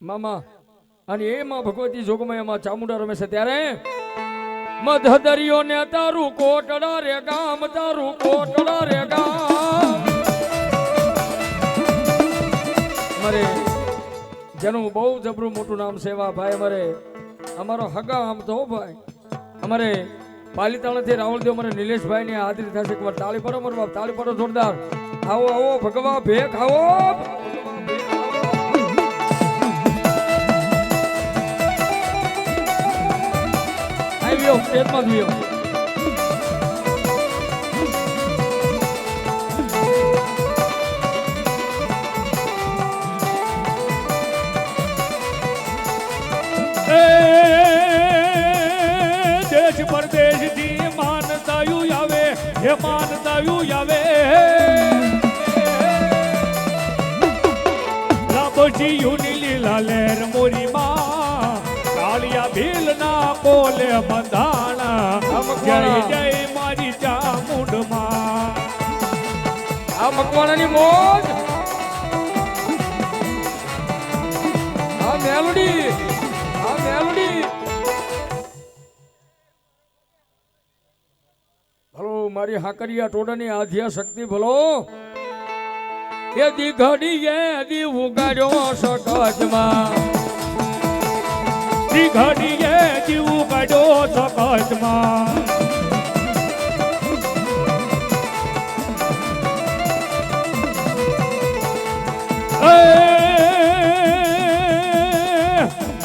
મામા અને એમાં ભગવતી જોગમાયામાં ચામુંડા રમે છે ત્યારે મધદરિયો ને તારું કોટડા રે ગામ તારું કોટડા રે ગામ મારે જેનું બહુ જબરું મોટું નામ છે એવા ભાઈ અમારે અમારો હગા આમ તો ભાઈ અમારે પાલીતાણાથી રાવળદેવ અમારે નિલેશભાઈ ની હાજરી થશે એકવાર તાળી પડો મારો બાપ તાળી પડો જોરદાર આવો આવો ભગવા ભેખ આવો આવ્યો સ્ટેજમાં આવ્યો દેશ પરદેશથી માનતાયું આવે હે માનતાયું આવે લાપસી યુની લીલા લેર મોરી માં કાળિયા ભીલ ના બોલે બંધાણા જય જય મારી ચામુંડ માં આ મકવાણાની મોજ આ મેલોડી ભલો મારી હાકરિયા ટોડાની આધ્યા શક્તિ ભલો એ દી ઘડીએ દી ઉગાડ્યો સકજમાં દી ઘડીએ દી ઉગાડ્યો સકજમાં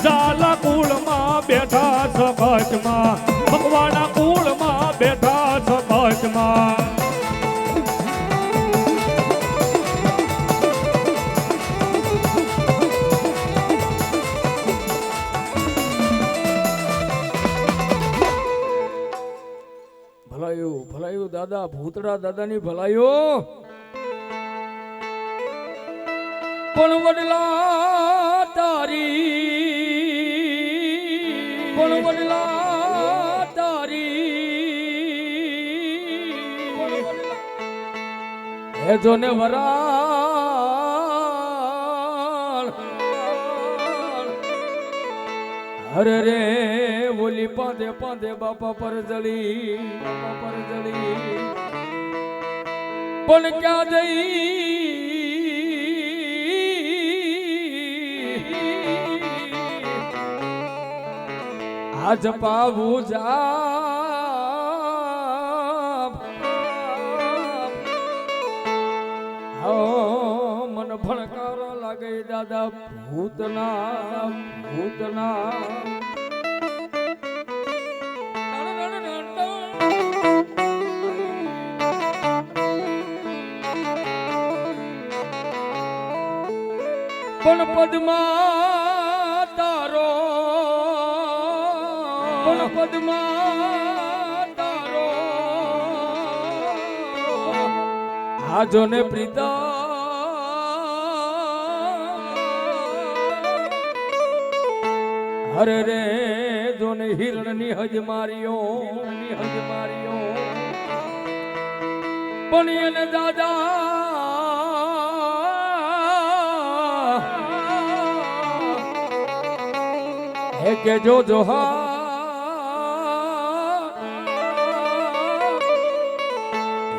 ઝાલા કુળમાં બેઠા સકજમાં ભગવાના કુળમાં બેઠા સકજમાં ભલાયું દાદા ભૂતડા દાદાની ભલાયું પણ વડલા તારી હે જોને વરાળ હરે રે બોલી પાંદે પાંદે બાપા પર જળી પણ ક્યાં જઈ આજ પાવું જા મન ભણકારો લાગે દાદા ભૂતના પણ પદ્મા તારો આજો ને પ્રીતા હરે રે જોને હિરણ ની હજ માર્યો પણ એને દાદા હે કે જો જોહા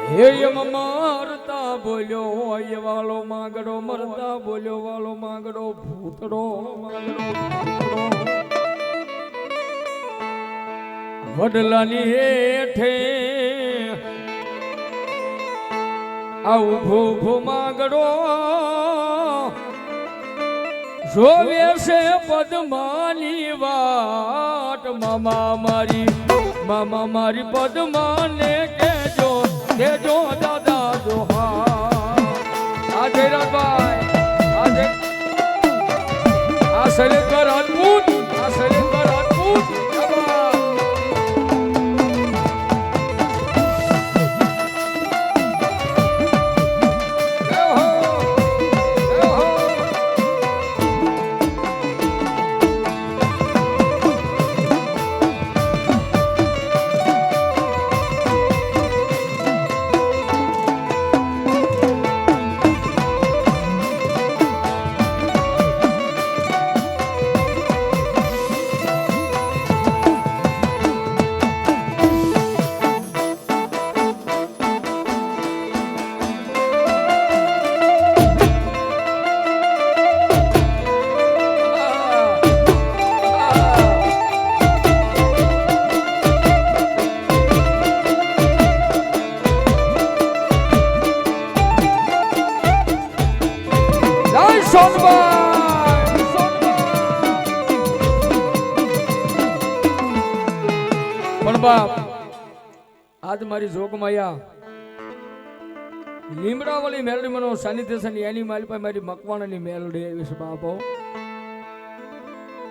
હે યમ મારતા બોલ્યો એ વાલો માંગડો મરતા બોલ્યો વાલો માંગડો ભૂતડો વડલાની હેઠે આવું ભૂભો માંગડો જોવે છે પદ્માની વાટ મામા મારી પદ્માને કેજો દાદા જોહા આજે રાજભાઈ આજે આ શૈલેન્દ્ર રાજપૂત સોનભાઈ પણ બાપ આજ મારી જોગમાયા લીમડાવાળી મેલડી મનો સાનિધ્ય છે ને એની મારી પાસે મારી મકવાણાની મેલડી આવી છે બાપો.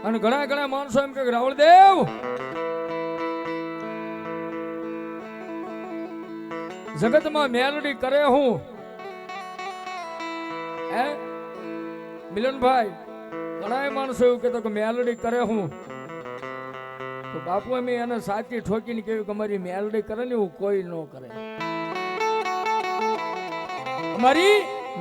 અને ઘણા ઘણા માણસો એમ કે રાવળદેવ જગતમાં મેલડી કરે હું હે મિલનભાઈ? ઘણા માણસો એવું કહેતો કે મેલડી કરે હું, તો બાપુ અમે એને સાચી ઠોકીને કહ્યું કે અમારી મેલડી કરે ને એવું કોઈ ન કરે. અમારી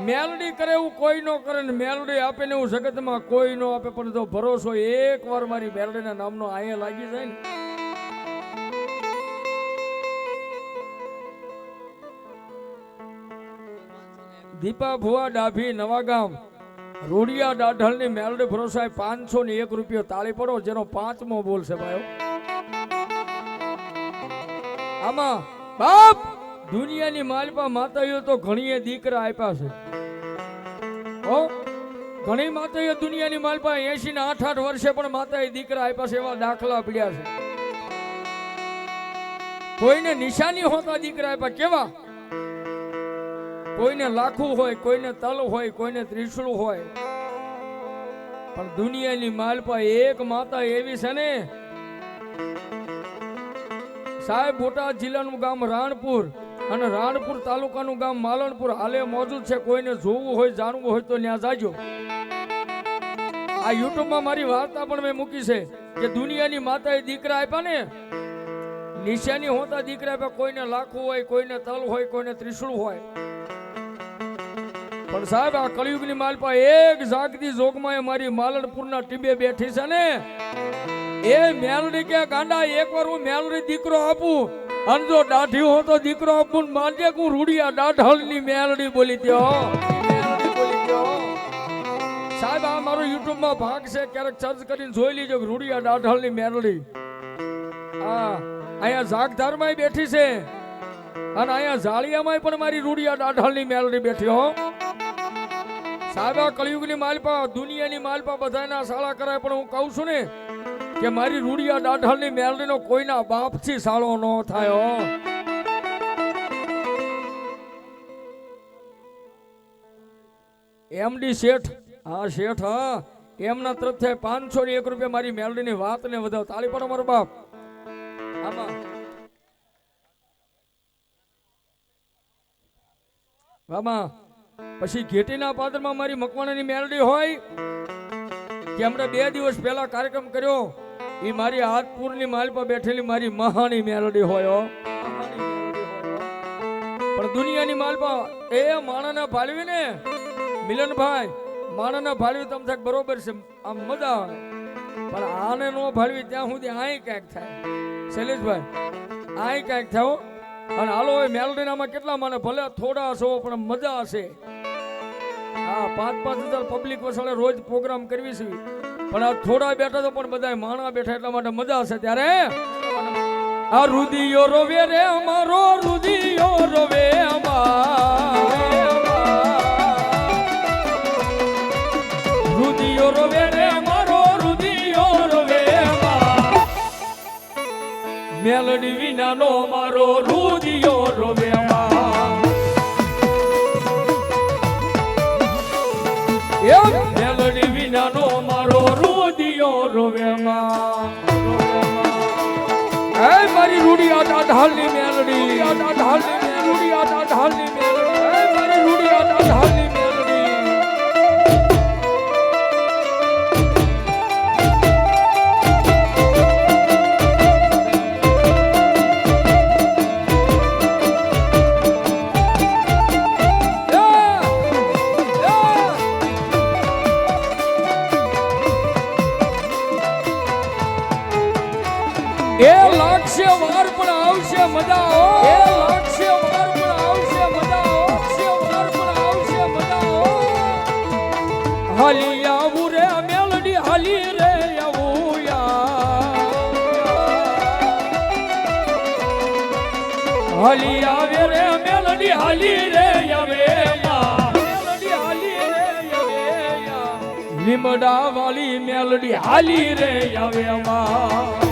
મેલડી કરે એવું કોઈ ન કરે ને મેલડી આપે ને એવું જગતમાં કોઈ ન આપે. પણ જો ભરોસો એક વાર મારી મેલડીના નામનો અહીંયા લાગી જાય ને, દીપા ભુવા ડાભી નવાગામ રૂડિયા દાઢલની મેલડી ભરોસાએ 501 રૂપિયો તાળી પડો, જેનો 5મો બોલ છે ભાઈઓ. આમાં બાપ દુનિયાની માલપા માતાઓ તો ઘણીએ દીકરા આપ્યા છે. ઓ ઘણી માતાઓ દુનિયાની માલપા 80 ને 8 વર્ષે પણ માતાએ દીકરા આપ્યા છે, એવા દાખલા પડ્યા છે. કોઈને નિશાની હોતા દીકરા આપ્યા, કેવા? કોઈને લાખું હોય, કોઈને તલ હોય, કોઈને ત્રિશુળ હોય. પણ દુનિયાની માલપા એક માતા એવી છે ને સાહેબ. બોટાદ જિલ્લાનું ગામ રાણપુર અને રાણપુર તાલુકાનું ગામ માલણપુર હાલે મોજૂદ છે. કોઈને જોવું હોય, જાણવું હોય તો ત્યાં જાજો. આ યુટ્યુબમાં મારી વાર્તા પણ મેં મૂકી છે કે દુનિયાની માતાએ દીકરા આપ્યા ને, નિશાની હોતા દીકરા આપ્યા. કોઈને લાખું હોય, કોઈને તલ હોય, કોઈને ત્રિશુળ હોય. પણ સાહેબ આ કળિયુગની માલપા એક જાગતી જોગમાં મારી માલણપુરના ટીબે બેઠી છે ને, એ મેલડી કે ગાંડા એકવાર હું મેલડી દીકરો આપું, અને જો દાઢી હો તો દીકરો આપું, માનજે હું રૂડિયા દાઢળની મેલડી બોલી દ્યો. સાહેબ આ મારો યુટ્યુબમાં ભાગ છે, ક્યારેક સર્ચ કરીને જોઈ લીજો રૂડિયા દાઢળની મેલડી. હા અહીંયા જાગધારમાં બેઠી છે અને અહીંયા જાળિયામાં પણ મારી રૂડિયા દાઢળની મેલડી બેઠી હો. સાહેબ આ કળિયુગની માલપા દુનિયાની માલપા બધાના શાળા કરાય, પણ હું કહું છું ને કે મારી રૂડિયા દાઢળની મેલડીનો કોઈના બાપથી સાળો ન થાય. એમડી શેઠ, હા શેઠ, હા એમના તરફથી 501 રૂપિયા મારી મેલડીની વાતને વધાવ. તાળી પડો મારો બાપ. આમાં આમાં પછી ઘેટીના પાદરમાં મારી મકવાણાની મેલડી હોય કે હમણાં 2 દિવસ પહેલા કાર્યક્રમ કર્યો, એ મારી હાથપુરની માલપા બેઠેલી મારી મહાની મેલડી હોય. પણ દુનિયાની માલપા એ માણાના ભાળવી ને મિલનભાઈ, માણાના ભાળવી તમ થાય બરોબર છે, આમ મજા આવે. પણ આને નો ભાળવી ત્યાં સુધી આય ક્યાંક થાય. શૈલેષભાઈ આય ક્યાંક થયો. અને હાલો એ મેલડીનામાં કેટલા માને ભલે થોડા હશો પણ મજા હશે. હા 5,000 પબ્લિક વસાડે રોજ પ્રોગ્રામ કરવી છે, પણ આ થોડા બેઠા તો પણ બધા માણા બેઠા એટલા માટે મજા હશે. ત્યારે આ રુદિયો રોવે રે અમારો, રુદિયો રોવે રુદિયો રોવે રે અમારો, રુદિયો રોવે મેલડી વિનાનો મારો રુદિયો રોવે. મેલડી વિનાનો મારો રુદિયો રોવે. મારી રૂડિયા દાઢાલની મેલડી, રૂડિયા દાઢાલની મેલડી, મારી રૂડિયા દાઢાલની મેલડી. એ લાગશે વાર પણ આવશે મજા. એ લાગશે વાર પણ આવશે મજા. વાર પણ આવશે મજા. હાલી આવું રે મેલડી, હાલી રે આવું હાલી આવે રે મેલડી, હાલી રે આવે મેલડી, હાલી રે આવે. લીમડા વાલી મેલડી હાલી રે આવે માં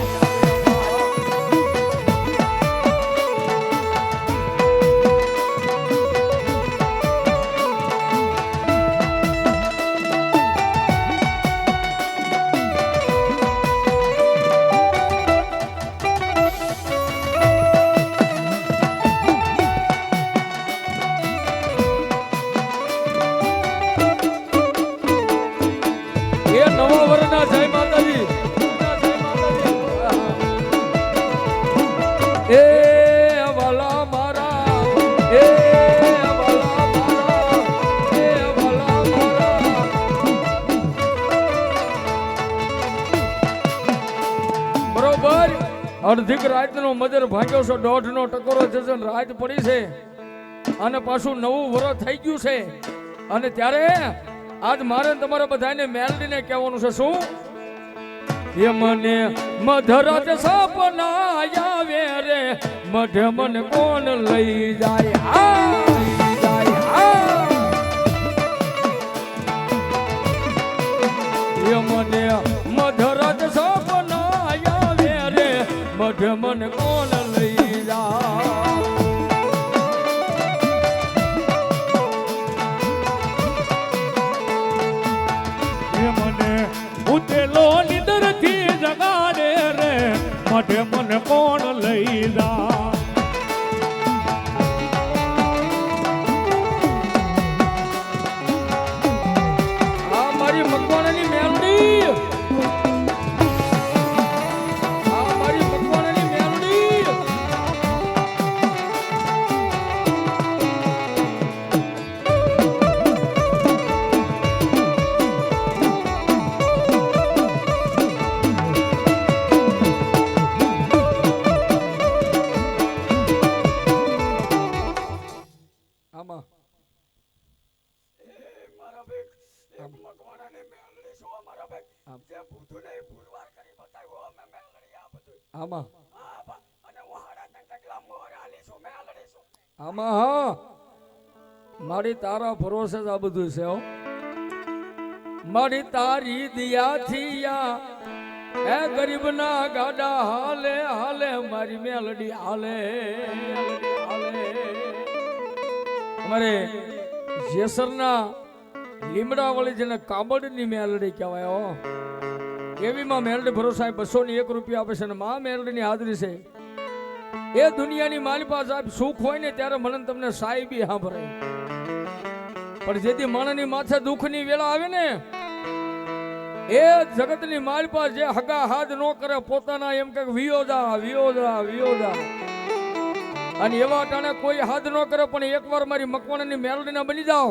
જય માતાજી એ વાલા મારા એ વાલા મારા એ વાલા મારા બરોબર અડધીક રાતનો મજર ભાગ્યો છો 1.5નો ટકોરો જજન રાત પડી છે અને પાછું નવું વરસ થઈ ગયું છે અને ત્યારે આજ મારે તમારા બધાને મેલડીને કહેવાનું છે શું એ મને મધરાત સપના આવે રે મઢ મને કોણ લઈ જાય એ મને મધરાત સપના આવે રે મઢ મને કોણ લઈ જાય ઉતેલો નિદર થી જગાડે રે મઢે મને કોણ લઈ જા આ મારી મકવાણાની મેલડી આ મારી મકવાણાની મેલડી આમાં હા મારી તારા ભરોસે જ આ બધું છે હો મારી તારી દિયાથી એ ગરીબના ગાડા હાલે હાલે મારી મેલડી હાલે અમારે જેસરના લીમડા વાળી જેને કાબડની મેલડી કહેવાય હો એવીમાં મેલડી ભરોસા 201 રૂપિયા આપે છે અને માં મેલડીની હાજરી છે એ દુનિયાની મારી પાસે સાહેબ સુખ હોય ને ત્યારે મને તમને સાહેબી સાંભળે પણ જેથી માણસની માથે દુઃખની વેળા આવે ને એ જગતની મારી પાસે જે હગા હાથ ન કરે પોતાના એમ કે વિયોજા અને એવા ટાણે કોઈ હાથ ન કરે પણ એકવાર મારી મકવાણાની મેલડીના બની જાઓ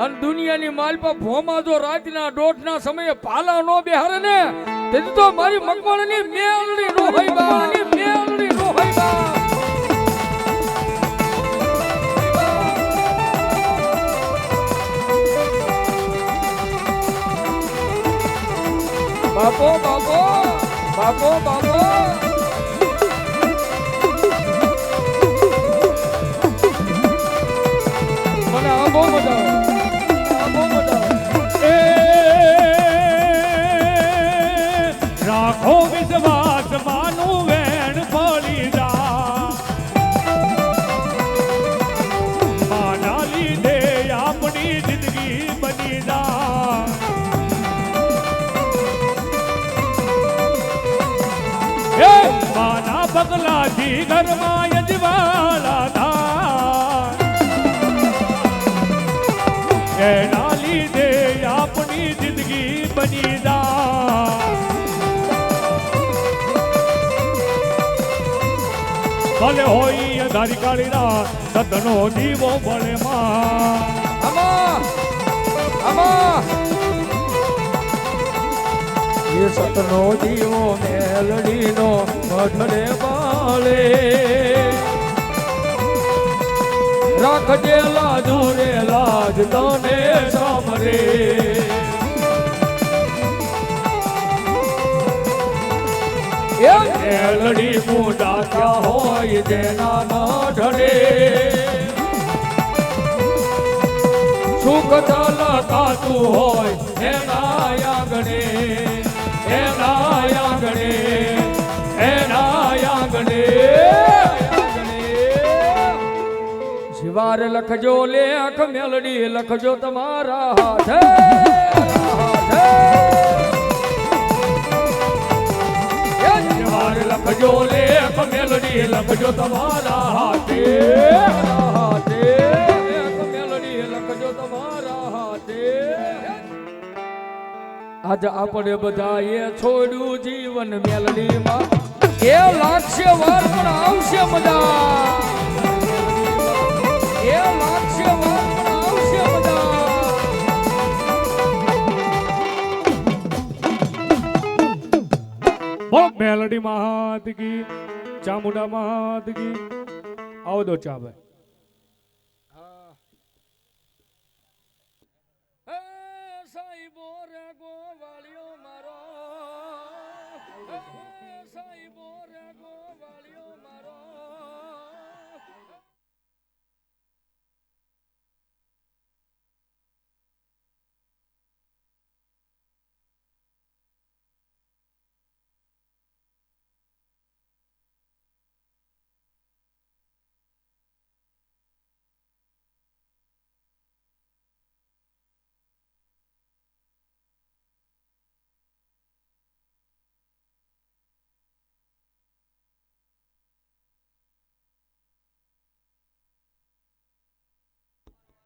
અને દુનિયાની માલપા ભોમાં જો રાતના 1:30 સમયે પાલા નો બેહારે ને તેથી તો મારી મકવાણાની મેલડી નો હોય બા મેલડી નો હોય બા બાપો મને આ બહુ મજા રાખો વિશ્વાસ માનું વેણ ફળી જા માના લીધે આપણી જિંદગી બની જા માના પગલાથી ઘરમાં યજવાળા થાય એના લીધે આપણી જિંદગી બની જા ભલે હોય ધારી કાળી રાત સતનો દીવો બળે માં એ સતનો દીવો મેલડીનો મઢડે બાળે રાખજે લાજુ રે લાજ તને સામરે એ મેલડી મોટા ક્યાં હોય જેના મઢડે સુખ છલકાતું હોય એના આંગણે એના આંગણે એના આંગણે શિવાર લખજો લેખ મેલડી લખજો તમારા હાથે વાર લખજો લેખ મેલડી લખજો તમારા હાથે લેખ મેલડી લખજો તમારા હાથે આજ આપણે બધાએ છોડ્યું જીવન મેલડીમાં એ લાગશે વાર પણ આવશે મજા એ લાગશે વાર પણ આવશે મજા બોલો મેલડી મહાત કી ચામુંડા મહાત કી આવો દો ચા ભાઈ સાઈબો રે ગોવાળિયો મારો સાઈબો રે ગોવાળિયો મારો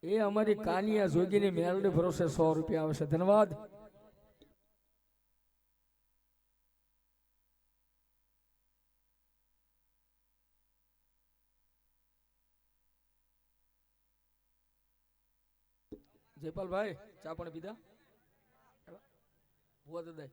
એ અમારી કાનિયા જોગીની મેલડી ભરોસે 100 રૂપિયા આવશે ધન્યવાદ જયપાલભાઈ ચા પણ પીધા ભુવા દાદા